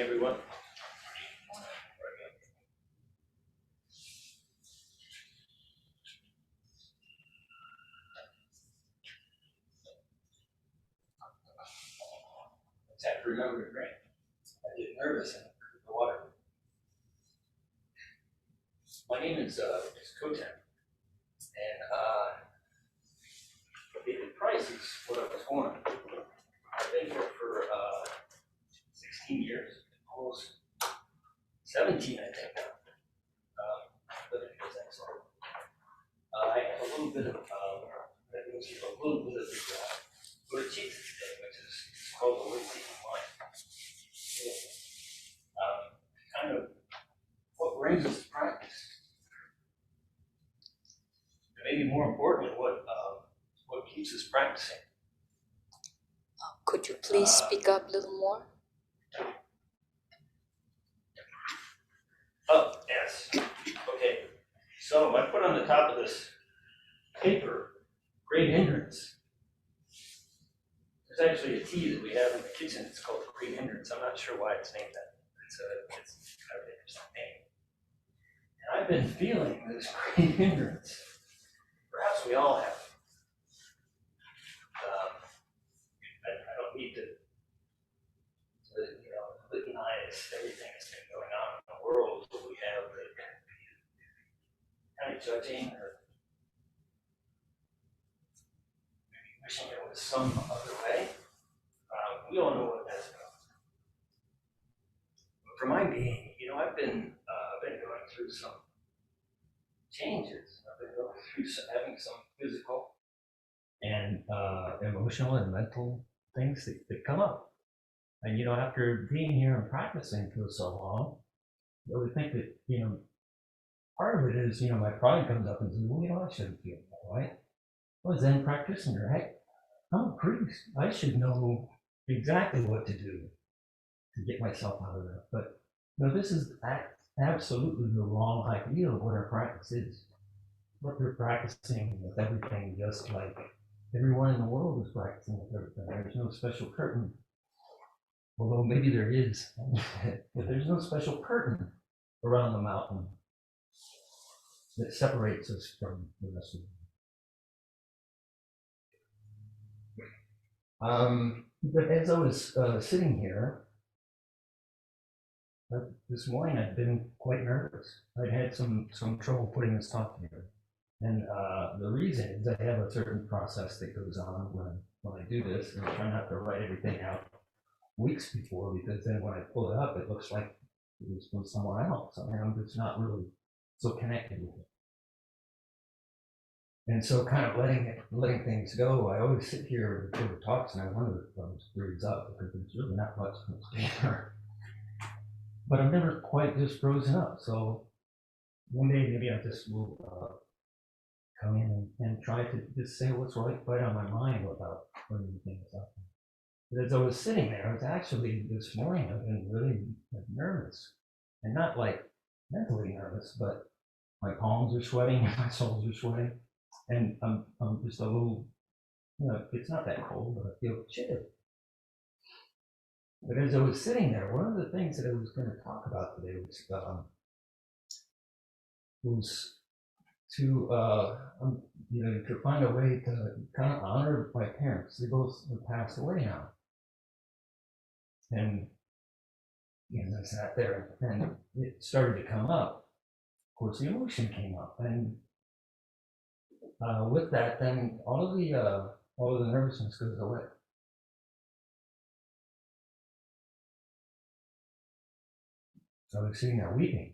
everyone. I have to remember to drink. I get nervous and drink the water. My name is Koten, and David Price is what I was born. I've been here for 16 years, almost 17, I think now. But it was excellent. I have a little bit of the cheese today, which is called the way seeking wine. Kind of what brings us to practice. And maybe more importantly, what keeps us practicing. Could you please speak up a little more? Oh, yes. Okay. So I put on the top of this paper, great hindrance. There's actually a tea that we have in the kitchen. It's called great hindrance. I'm not sure why it's named that. It's kind of an interesting name. And I've been feeling this great hindrance. Perhaps we all have. I don't need to recognize everything that's been going on in the world, but we have the kind of judging or maybe wishing it was some other way. We all know what that's about. But for my being, I've been going through some changes. I've been going through having some physical and emotional and mental things that come up. And after being here and practicing for so long, I would think that part of it is my pride comes up and says, well, I shouldn't feel that way. Well, Zen practitioner, heck, I'm a priest. I should know exactly what to do to get myself out of that. But this is absolutely the wrong idea of what our practice is. What we're practicing with everything, just like everyone in the world is practicing with everything. There's no special curtain. Although maybe there is, but there's no special curtain around the mountain that separates us from the rest of the world. But as I was sitting here, this morning I'd been quite nervous. I'd had some trouble putting this talk together. And the reason is I have a certain process that goes on when I do this, and I try not to write everything out weeks before, because then when I pull it up, it looks like it was from somewhere else. I mean, I'm just not really so connected with it. And so kind of letting things go, I always sit here before the talks and I wonder if I'm screwed up, because there's really not much from this paper. But I'm never quite just frozen up. So one day maybe I just will come in and try to just say what's right on my mind without putting things up. But as I was sitting there, I was actually this morning, I've been really nervous, and not like mentally nervous, but my palms are sweating, my soles are sweating, and I'm just a little, it's not that cold, but I feel chilly. But as I was sitting there, one of the things that I was going to talk about today was to to find a way to kind of honor my parents. They both passed away now. And I sat there and it started to come up. Of course, the emotion came up, and with that, then all of the nervousness goes away. So I was sitting there weeping,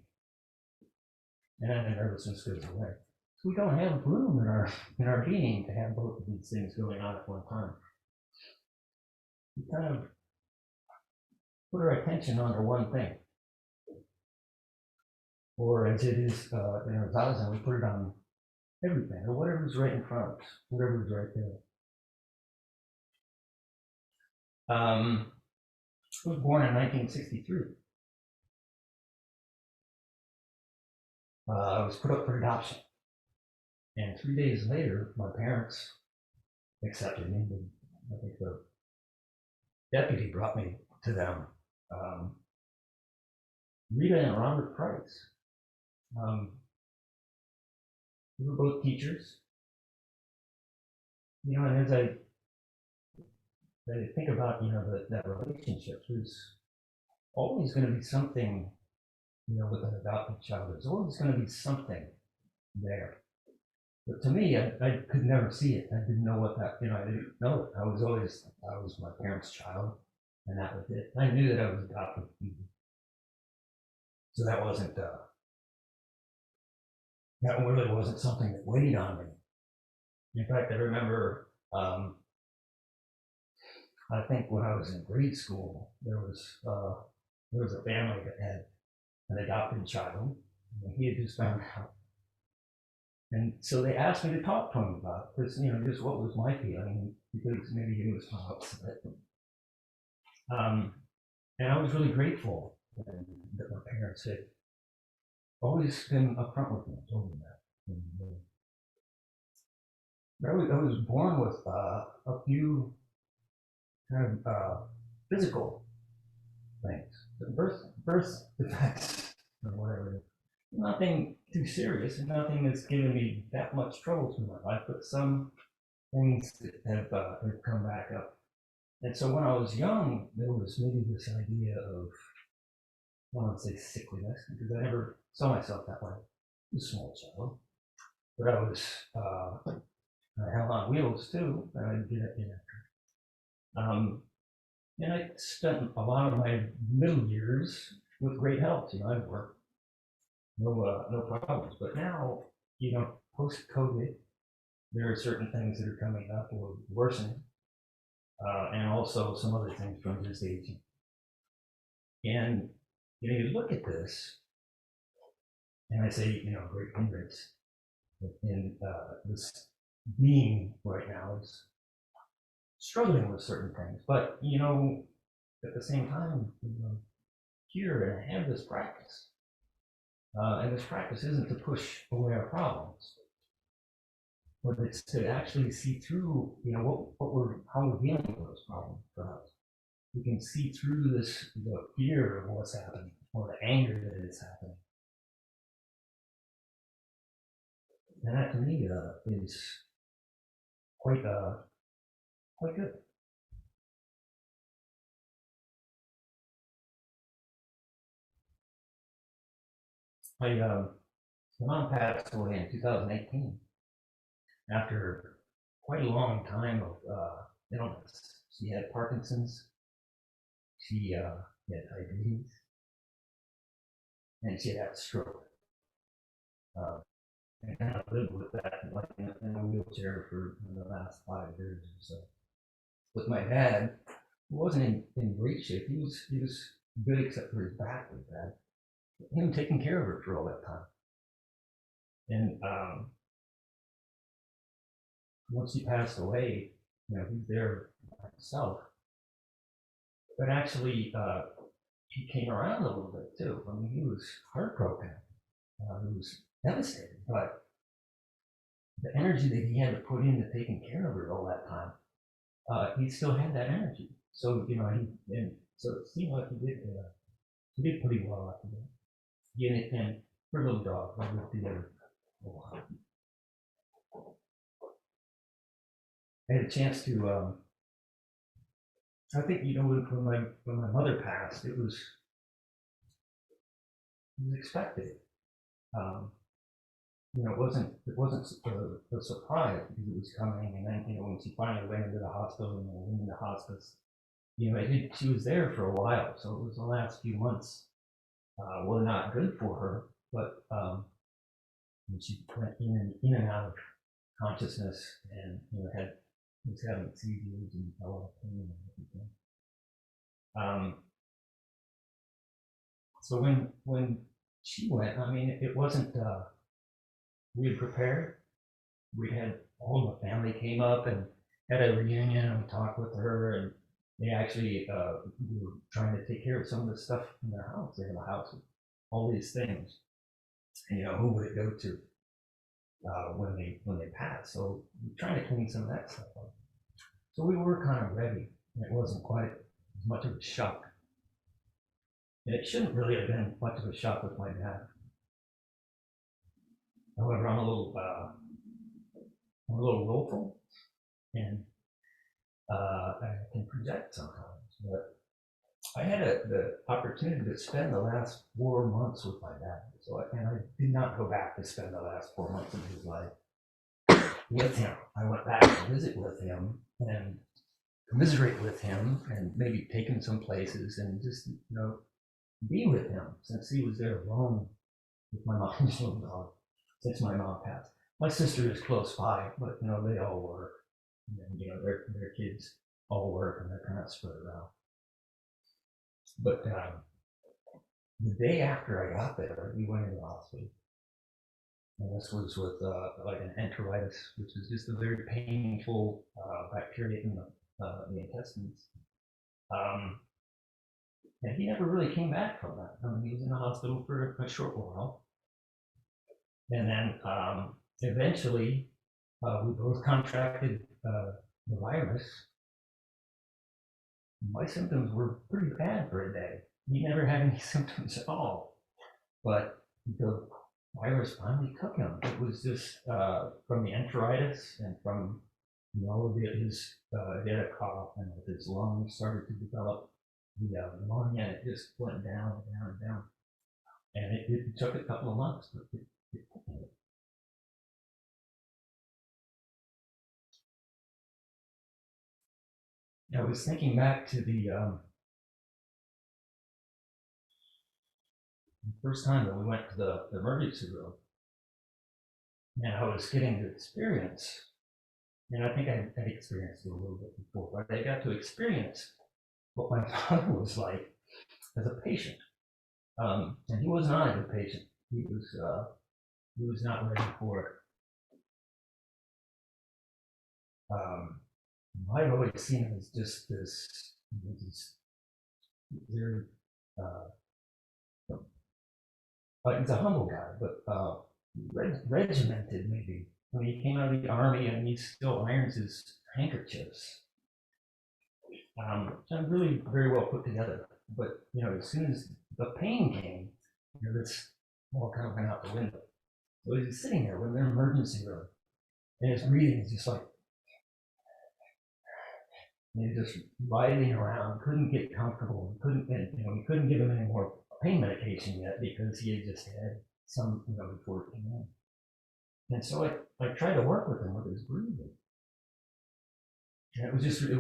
and then the nervousness goes away. So we don't have room in our being to have both of these things going on at one time. We kind of put our attention onto one thing. Or as it is in our Zazen, we put it on everything, or whatever's right in front of us, whatever's right there. I was born in 1963. I was put up for adoption. And 3 days later, my parents accepted me. I think the deputy brought me to them. Rita and Robert Price. We were both teachers, and as I think about, that relationship, there's always going to be something, with an adopted child. There's always going to be something there. But to me, I could never see it. I didn't know what that, I didn't know it. I was my parents' child, and that was it. I knew that I was adopted. So that really wasn't something that weighed on me. In fact, I remember, I think when I was in grade school, there was a family that had an adopted child, and he had just found out. And so they asked me to talk to him about this, just what was my feeling, because maybe he was upset. And I was really grateful that my parents had always been upfront with me, told me that. And, I was born with a few kind of physical things, birth defects or whatever. Nothing too serious, and nothing that's given me that much trouble through my life, but some things that have come back up. And so when I was young, there was maybe this idea of, I don't want to say sickliness, because I never saw myself that way. I was a small child, but I held on wheels too, and I did it. And I spent a lot of my middle years with great health. I'd work, no problems. But now, post COVID, there are certain things that are coming up or worsening, and also some other things from just aging. And you look at this, and I say, great ignorance in this being right now is struggling with certain things. But at the same time, here and I have this practice, and this practice isn't to push away our problems, but it's to actually see through, how we're dealing with those problems. Perhaps we can see through the fear of what's happening, or the anger that is happening, and that to me is quite quite good. My mom passed away in 2018 after quite a long time of illness. She had Parkinson's, she had diabetes, and she had a stroke. Uh, and kind of lived with that, like in a wheelchair for the last 5 years or so. With my dad, he wasn't in great shape. He was good except for his back was bad. Him taking care of her for all that time. And once he passed away, he's there by himself. But actually, he came around a little bit too. I mean, he was heartbroken. He was devastated, but the energy that he had to put into taking care of her all that time, he still had that energy. So and so it seemed like he did pretty well after that. He and her little dog lived together for a while. I had a chance to. I think when my mother passed, it was expected. Um, it wasn't a surprise because it was coming, and then when she finally went into the hospital and went into hospice, she was there for a while, so it was the last few months were not good for her, but when she went in and out of consciousness and was having seizures and a lot of pain and everything. So when she went, I mean, it wasn't. We had prepared. We had all the family came up and had a reunion and talked with her, and they actually were trying to take care of some of the stuff in their house. They have a house with all these things, and who would it go to when they pass? So we're trying to clean some of that stuff up. So we were kind of ready. It wasn't quite as much of a shock. And it shouldn't really have been much of a shock with my dad. However, I'm a little willful, and I can project sometimes. But I had the opportunity to spend the last 4 months with my dad. And I did not go back to spend the last 4 months of his life with him. I went back to visit with him and commiserate with him and maybe take him some places and just, be with him since he was there alone with my mom's little dog since my mom passed. My sister is close by, but, they all work. And then, their kids all work and they're kind of spread around. But the day after I got there, we went into the hospital. And this was with like an enteritis, which is just a very painful bacteria in the intestines. And he never really came back from that. He was in the hospital for a short while. And then eventually, we both contracted the virus. My symptoms were pretty bad for a day. He never had any symptoms at all. But the virus finally took him. It was just from the enteritis and from his he had a cough, and with his lungs started to develop the pneumonia, and it just went down and down and down. And it took a couple of months, but it took him. I was thinking back to the first time that we went to the emergency room, and I was getting to experience, and I think I had experienced it a little bit before, but I got to experience what my father was like as a patient. And he was not a good patient. He was not ready for it. I've always seen him as just this very he's a humble guy, but regimented maybe. When he came out of the army and he still irons his handkerchiefs. So I'm really very well put together. But as soon as the pain came, this all kind of went out the window. So he's sitting there in an emergency room, and his breathing is just like, and he's just writhing around, couldn't get comfortable, we couldn't give him any more pain medication yet because he had just had some, before it came in. And so I tried to work with him with his breathing. And it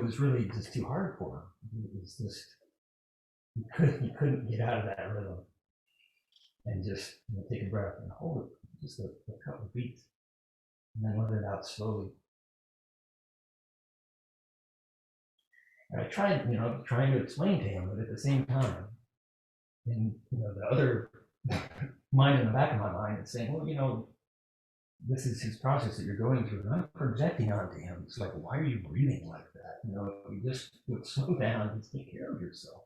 was really just too hard for him. It was just, he couldn't get out of that rhythm and just take a breath and hold it just a couple of beats and then let it out slowly. And I tried, trying to explain to him, but at the same time, and the other mind in the back of my mind is saying, well, this is his process that you're going through, and I'm projecting onto him. It's like, why are you breathing like that? If you just would slow down and take care of yourself,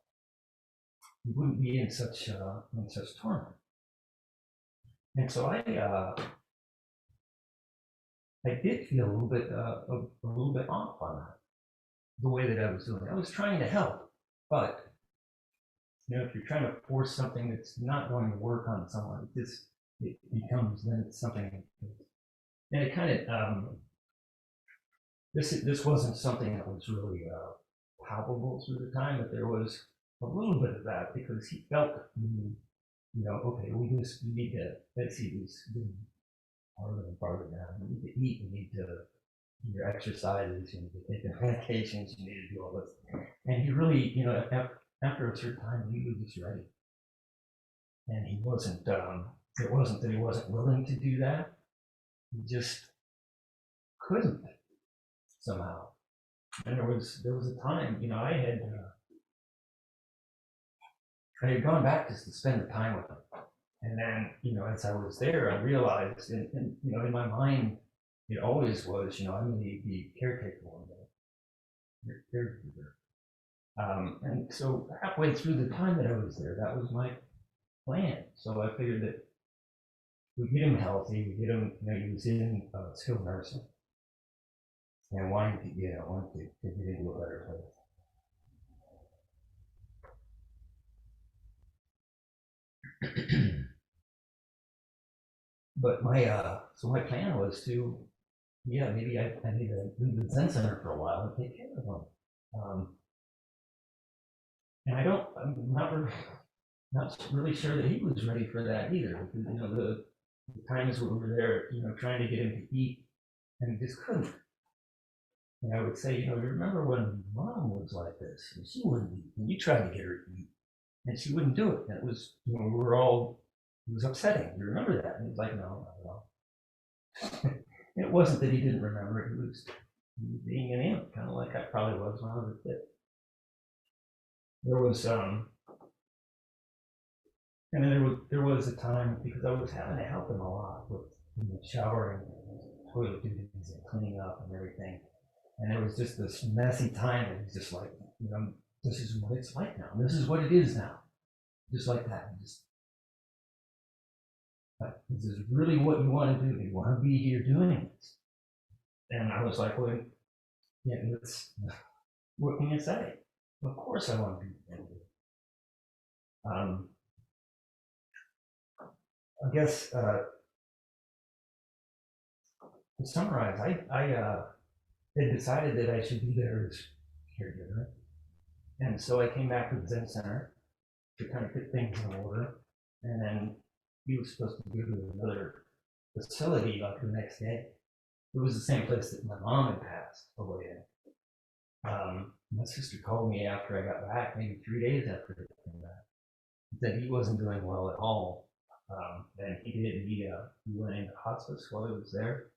you wouldn't be in such torment. And so I did feel a little bit off on that, the way that I was doing. I was trying to help, but if you're trying to force something that's not going to work on someone, it becomes then it's something. And it kind of this wasn't something that was really palpable through the time, but there was a little bit of that because he felt, okay, we need to, let's see, he's doing farther and farther down. We need to eat, we need to do your exercises, you need to take your medications, you need to do all this. And he really, after a certain time, he was just ready. And he wasn't, it wasn't that he wasn't willing to do that. He just couldn't somehow. And there was a time, I had gone back just to spend the time with him. And then, as I was there, I realized, and in my mind, it always was, I'm going to be caretaker one day. Caretaker. And so halfway through the time that I was there, that was my plan. So I figured that we get him healthy, we get him, he was in skilled nursing, and wanting to get into a better place. but so my plan was to, yeah, maybe I need to leave the Zen Center for a while and take care of them. And not really sure that he was ready for that either. The times we were there, trying to get him to eat, and he just couldn't. And I would say, you remember when mom was like this, and she wouldn't eat, and you tried to get her to eat, and she wouldn't do it. And it was, we were all, it was upsetting. You remember that? And he was like, no, no, no. It wasn't that he didn't remember it. He was being an imp, kind of like I probably was when I was a kid. There was, and then there was a time because I was having to help him a lot with showering, toilet duties, and cleaning up and everything. And there was just this messy time, and he's just like, this is what it's like now. This is what it is now, just like that. This is really what you want to do. You want to be here doing this. And I was like, well, yeah, what can you say? Of course I want to be here. I guess to summarize, I had decided that I should be there as caregiver. And so I came back to the Zen Center to kind of get things in order. And then he was supposed to go to another facility like the next day. It was the same place that my mom had passed away in. My sister called me after I got back, maybe 3 days after I came back, that he wasn't doing well at all. And he went into hospice while he was there.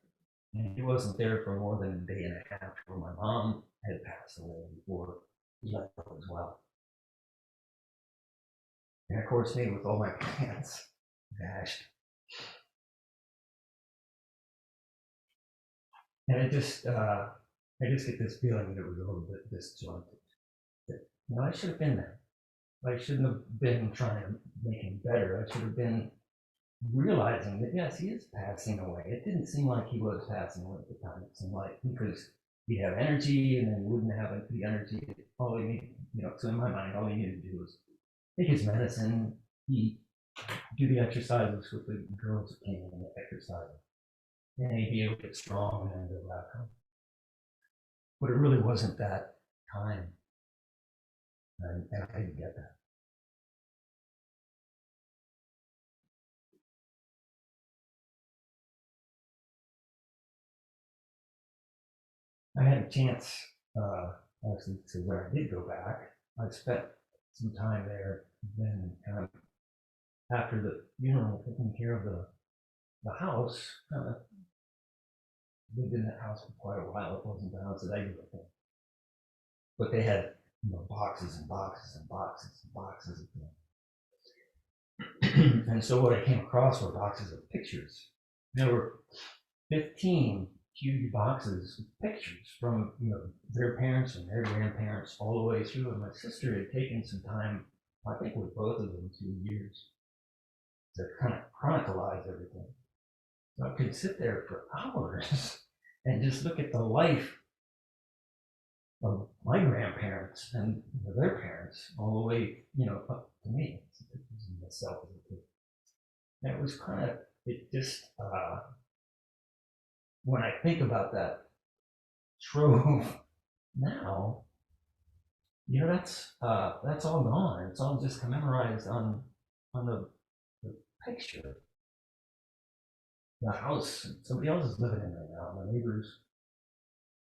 And he wasn't there for more than a day and a half before my mom had passed away before he left as well. And of course, me with all my plans dashed. And I just get this feeling that it was a little bit disjointed. That, I should have been there. I shouldn't have been trying to make him better. I should have been realizing that yes, he is passing away. It didn't seem like he was passing away at the time. It seemed like because he'd have energy and then wouldn't have the energy. All he needed, so in my mind, all he needed to do was take his medicine, eat, do the exercises with the girls that came in the exercise, and he'd be able to get strong and go back home. But it really wasn't that time, and I didn't get that. I had a chance, actually, to where I did go back. I spent some time there, then kind of after the funeral, taking care of the house. Kind of lived in that house for quite a while. It wasn't the house that I grew up in, but they had boxes and boxes and boxes and boxes of things. And so what I came across were boxes of pictures. There were 15 huge boxes of pictures from their parents and their grandparents all the way through. And my sister had taken some time, I think with both of them, 2 years, to kind of chronicleize everything. So I could sit there for hours and just look at the life of my grandparents and their parents all the way, up to me. Myself as a kid. And it was kind of, it just, when I think about that trove now, that's all gone. It's all just commemorized on the picture. The house somebody else is living in right now. My neighbors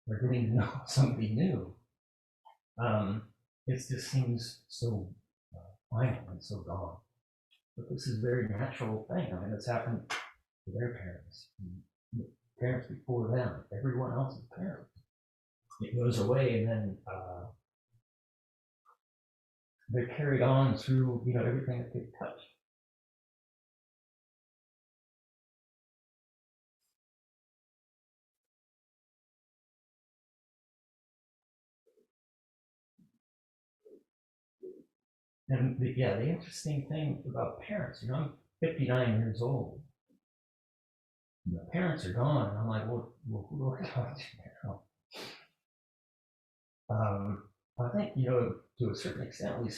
are getting to know somebody new. It just seems so final and so gone. But this is a very natural thing. I mean, it's happened to their parents, and parents before them, everyone else's parents. It goes away, and then they're carried on through everything that they've touched. And the interesting thing about parents, I'm 59 years old. The parents are gone. And I'm like, well, who do I talk to now? I think, to a certain extent, we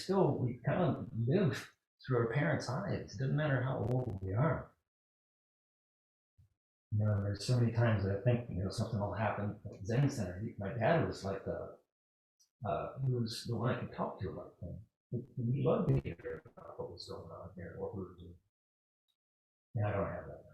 kind of live through our parents' eyes. It doesn't matter how old we are. You know, there's so many times that I think, you know, something will happen at the Zen Center. My dad was like he was the one I could talk to about things. He loved to hear about what was going on here, what we were doing. And I don't have that now.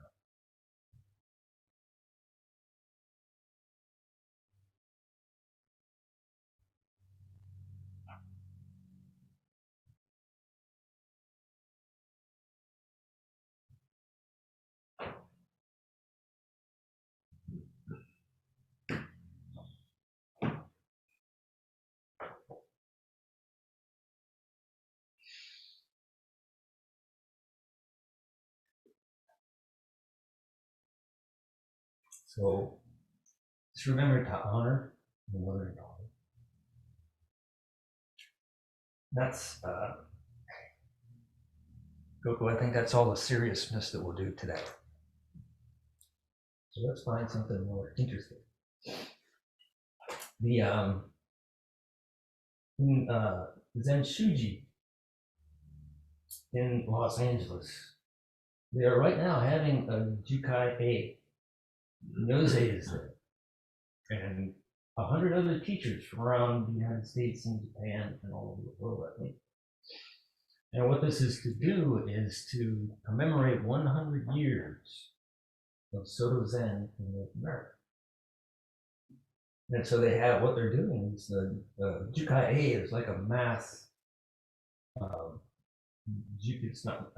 So just remember to honor your mother and daughter. That's Goku, I think that's all the seriousness that we'll do today. So let's find something more interesting. The in Zen Shuji in Los Angeles, they are right now having a Jukai A. Nose is there, and 100 other teachers from around the United States and Japan and all over the world, I think. And what this is to do is to commemorate 100 years of Soto Zen in North America. And so they have, what they're doing is the Jukai A is like a mass, it's not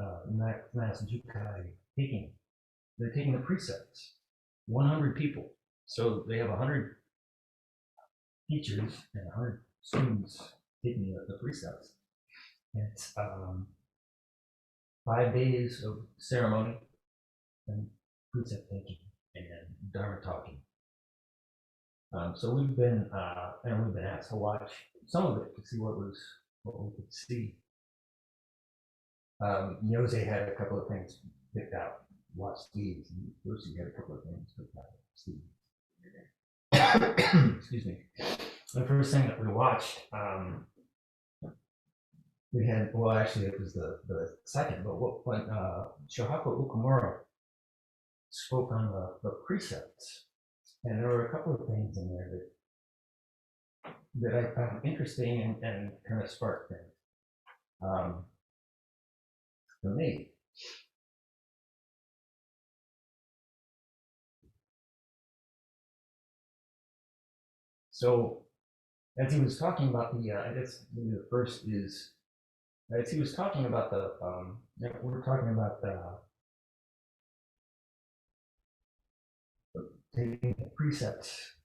mass Jukai taking. They're taking the precepts, 100 people. So they have 100 teachers and 100 students taking the precepts. It's 5 days of ceremony and precept taking and Dharma talking. So we've been asked to watch some of it to see what we could see. Yose had a couple of things picked out. Watch these. And Lucy had a couple of things picked out. Excuse me. The first thing that we watched, we had, well, actually, it was the second, but when Shohaku Ukumura spoke on the precepts, and there were a couple of things in there that I found interesting and kind of sparked things for me. So, as he was talking about I guess maybe the first is, as he was talking about we were talking about taking the precepts.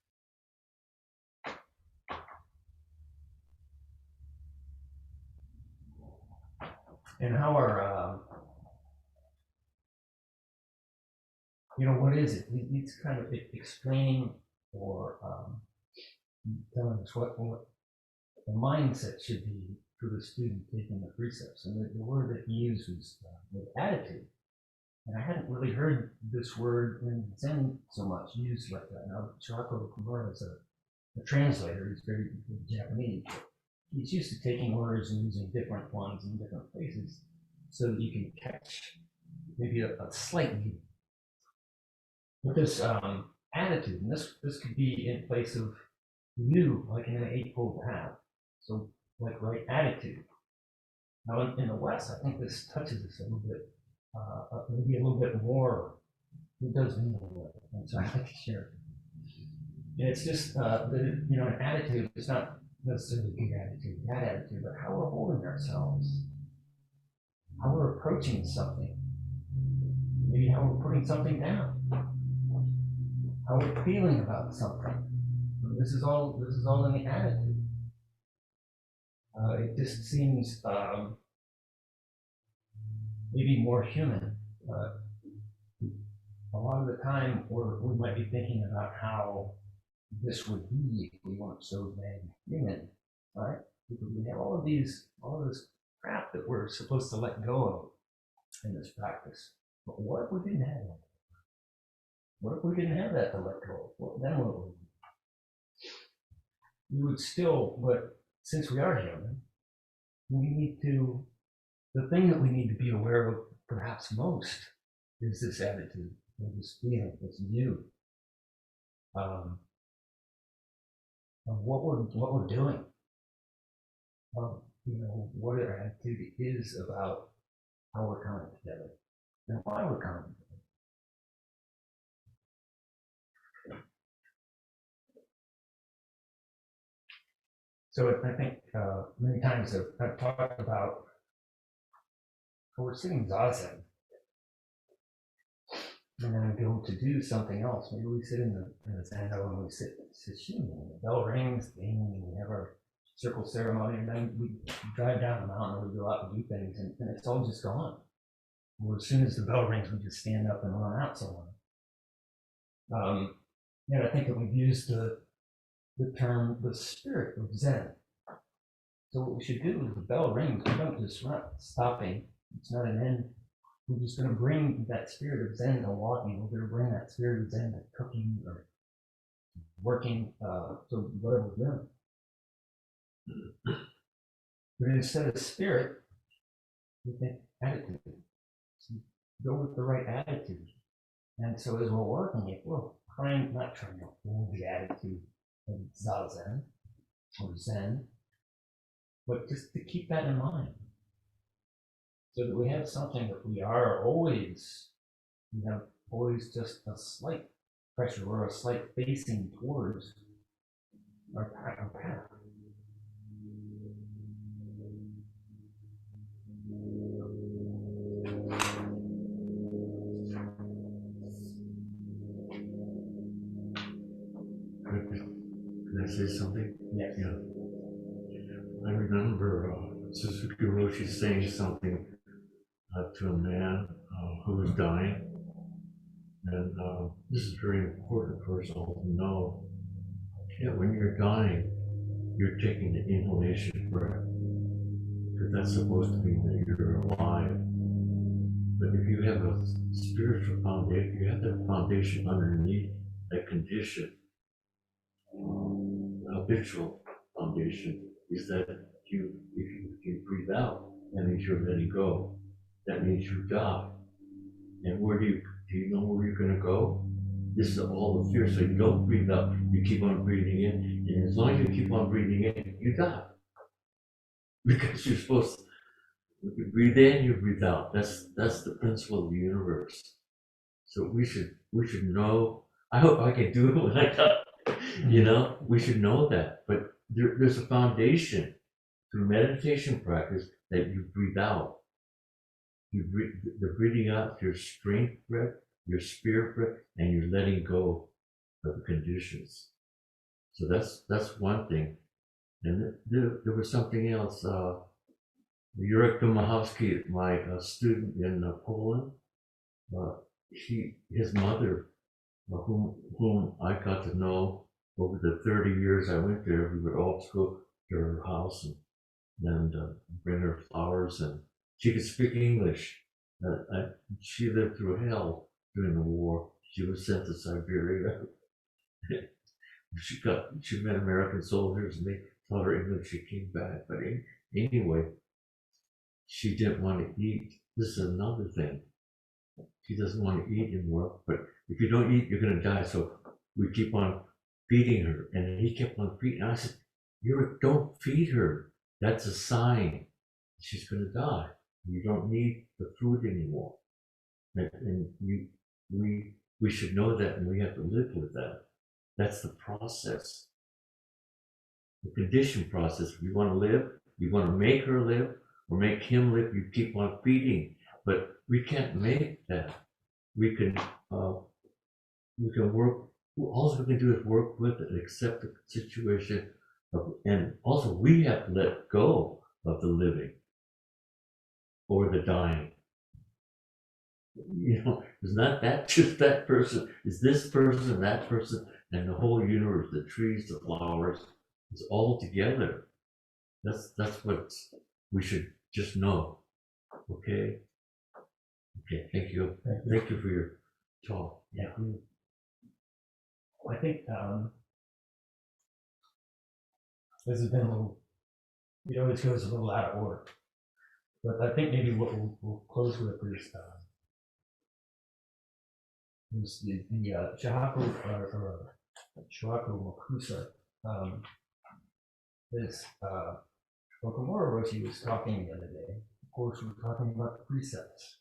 And how our, what is it? He's kind of explaining or telling us what the mindset should be for the student taking the precepts. And the word that he used was attitude. And I hadn't really heard this word in Zen so much used like that. Now, Shirako Kumura is a translator. He's very Japanese. He's used to taking words and using different ones in different places so that you can catch maybe a slight meaning. But this attitude, and this could be in place of you, like in an eightfold path. So, like right attitude. Now, in the West, I think this touches us a little bit, maybe a little bit more. It does mean a little bit, and so I like to share. And it's just an attitude. It's not necessarily good attitude, bad attitude, but how we're holding ourselves, how we're approaching something, maybe how we're putting something down, how we're feeling about something. This is all in the attitude. It just seems maybe more human. A lot of the time, we might be thinking about how this would be if we weren't so dang human, right? Because we have all this crap that we're supposed to let go of in this practice. But what if we didn't have that? What if we didn't have that to let go of? Well, then what would we do? We would still, but since we are human, the thing that we need to be aware of perhaps most is this attitude. this feeling, this view of what we're doing, of what our activity is about, how we're coming together, and why we're coming together. So I think many times I've talked about when we're sitting zazen, and then we go to do something else. Maybe we sit in the zendo and we sit sesshin, and the bell rings, and we have our circle ceremony, and then we drive down the mountain, or we go out and do things, and it's all just gone. Well, as soon as the bell rings, we just stand up and run out somewhere. And I think that we've used the term the spirit of Zen. So what we should do is the bell rings, we don't just run, stopping. It's not an end. We're just going to bring that spirit of Zen to walking. We're going to bring that spirit of Zen to cooking or working, so whatever we're doing. But instead of spirit, we think attitude. So go with the right attitude. And so as we're working it, we're not trying to hold the attitude of Zazen or Zen, but just to keep that in mind. So that we have something that we are always, just a slight pressure or a slight facing towards our path. Can I say something? Yes. Yeah. I remember Suzuki Roshi saying something to a man who was dying. And this is very important for us all to know. Yeah, when you're dying, you're taking the inhalation breath. Because that's supposed to mean that you're alive. But if you have a spiritual foundation, you have that foundation underneath that condition. Habitual foundation is that if you breathe out, that means you're letting go. That means you die. And where do you know where you're going to go? This is all the fear. So you don't breathe out, you keep on breathing in. And as long as you keep on breathing in, you die. Because you're supposed to you breathe in, you breathe out. That's the principle of the universe. So we should know. I hope I can do it when I die. We should know that. But there's a foundation through meditation practice that you breathe out. The breathing out your strength breath, your spirit breath, and you're letting go of the conditions. So that's one thing. And there was something else. Jurek Domachowski, my student in Poland, his mother, whom I got to know over the 30 years I went there, we would all go to her house and bring her flowers, and she could speak English. She lived through hell during the war. She was sent to Siberia. She met American soldiers and they taught her English. She came back, but anyway, she didn't want to eat. This is another thing. She doesn't want to eat anymore, but if you don't eat, you're going to die. So we keep on feeding her. And he kept on feeding. And I said, don't feed her. That's a sign she's going to die. You don't need the food anymore. And we should know that, and we have to live with that. That's the process. The condition process. If you want to live, you want to make her live, or make him live, you keep on feeding. But we can't make that. We can work. All we can do is work with it, accept the situation, and also we have to let go of the living or the dying. It's not that just that person. It's this person, that person, and the whole universe. The trees, the flowers, it's all together. That's what we should just know. Okay. Thank you. Thank you for your talk. Yeah. I think this has been a little, it always goes a little out of order. But I think maybe what we'll close with is was the Shohaku Makusa. This Koten was talking the other day. Of course, we were talking about the precepts.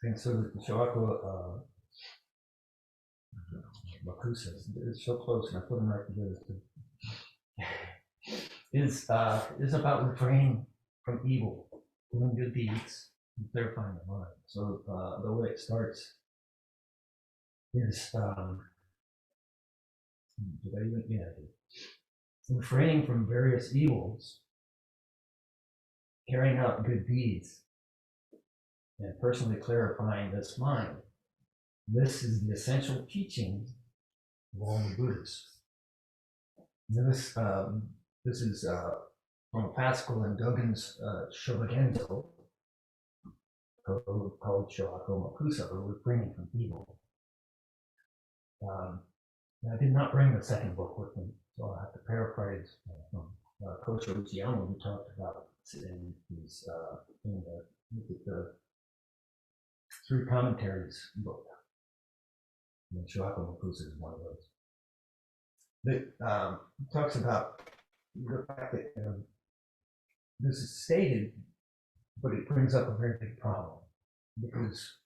And so the Shohaku Makusa is so close, and I put them right together. Is about refraining from evil, doing good deeds, and clarifying the mind. So the way it starts is refraining from various evils, carrying out good deeds, and personally clarifying this mind. This is the essential teaching of all the Buddhists. This is from Pascal and Dogen's Shobogenzo, called Shohaku Makusa, or refraining from evil. I did not bring the second book with me, so I'll have to paraphrase from Kosho Uchiyama, who talked about in his in the three commentaries book. And Shohaku Makusa is one of those. That talks about the fact that this is stated, but it brings up a very big problem, because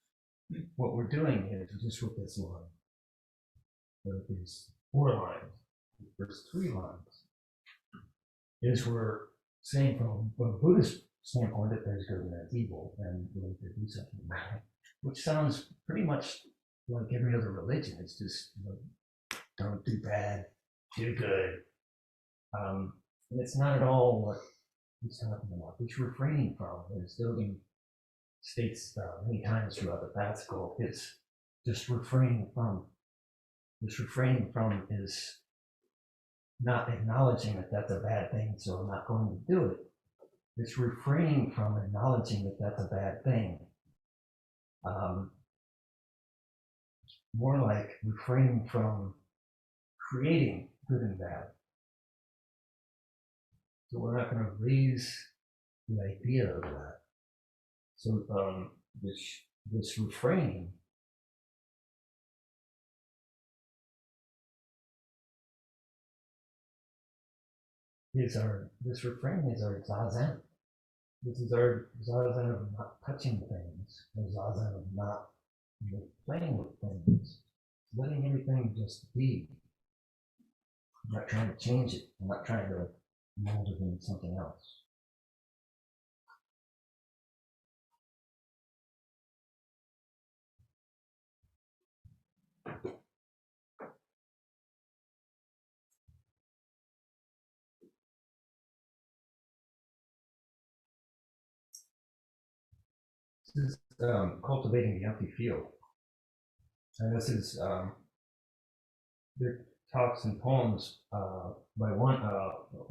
what we're doing is just with this line, with these 4 lines, first 3 lines, is we're saying from a Buddhist standpoint that there's good and there's evil, and we need to do something about it, which sounds pretty much like every other religion. It's just, don't do bad, do good. And it's not at all what he's talking about. Which refraining from, as Dogen states many times throughout the Pascal, is just refraining from. This refraining from is not acknowledging that that's a bad thing, so I'm not going to do it. It's refraining from acknowledging that that's a bad thing. More like refraining from creating good and bad. So we're not going to raise the idea of that. So this refraining this refraining is our zazen. This is our zazen of not touching things, our zazen of not playing with things, letting everything just be. I'm not trying to change it. I'm not trying to mold it into something else. This is cultivating the empty field. And this is the talks and poems by one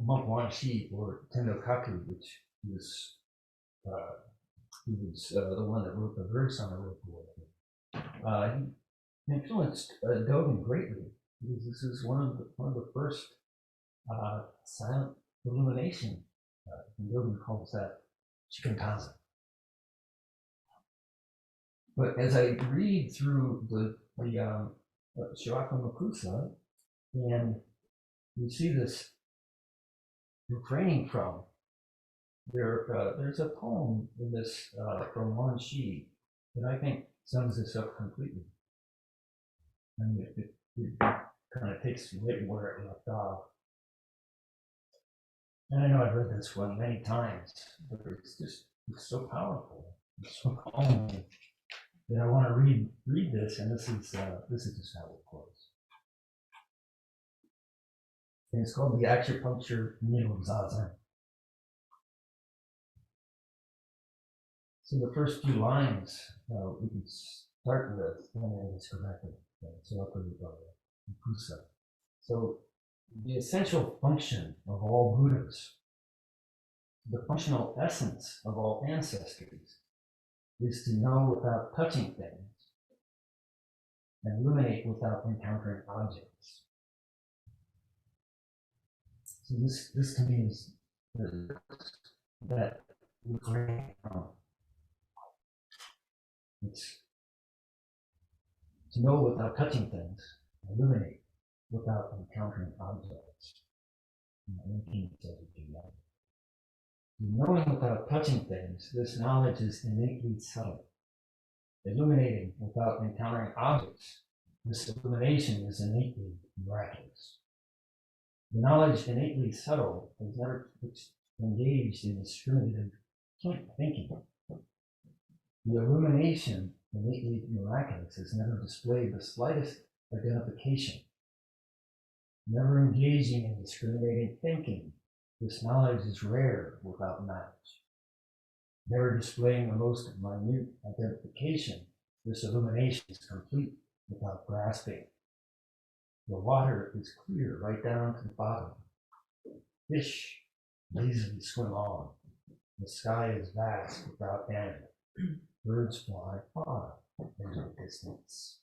monk Wanshi, or Tendo Kaku, which was he was the one that wrote the verse on the rope. He influenced Dogen greatly, because this is one of the first silent illumination. Dogen calls that shikantaza. But as I read through the Shohaku Makusa, and you see this refraining from, there's a poem in this from Wan Shi that I think sums this up completely. I mean, it kind of takes right where it left off. And I know I've read this one many times, but it's so powerful, it's so calming, that I want to read this, and this is just how it goes. And it's called the Acupuncture Needle of Zazen. So the first few lines we can start with, and it's corrected. So the essential function of all Buddhas, the functional essence of all ancestors, is to know without touching things and illuminate without encountering objects. So this to me is that refrain from. It's To know without touching things, illuminate without encountering objects. Knowing without touching things, this knowledge is innately subtle. Illuminating without encountering objects, this illumination is innately miraculous. The knowledge innately subtle is never engaged in discriminative thinking. The illumination innately miraculous has never displayed the slightest identification. Never engaging in discriminating thinking, this knowledge is rare without knowledge. Never displaying the most minute identification, this illumination is complete without grasping. The water is clear right down to the bottom. Fish lazily swim on. The sky is vast without end. Birds fly far into the distance.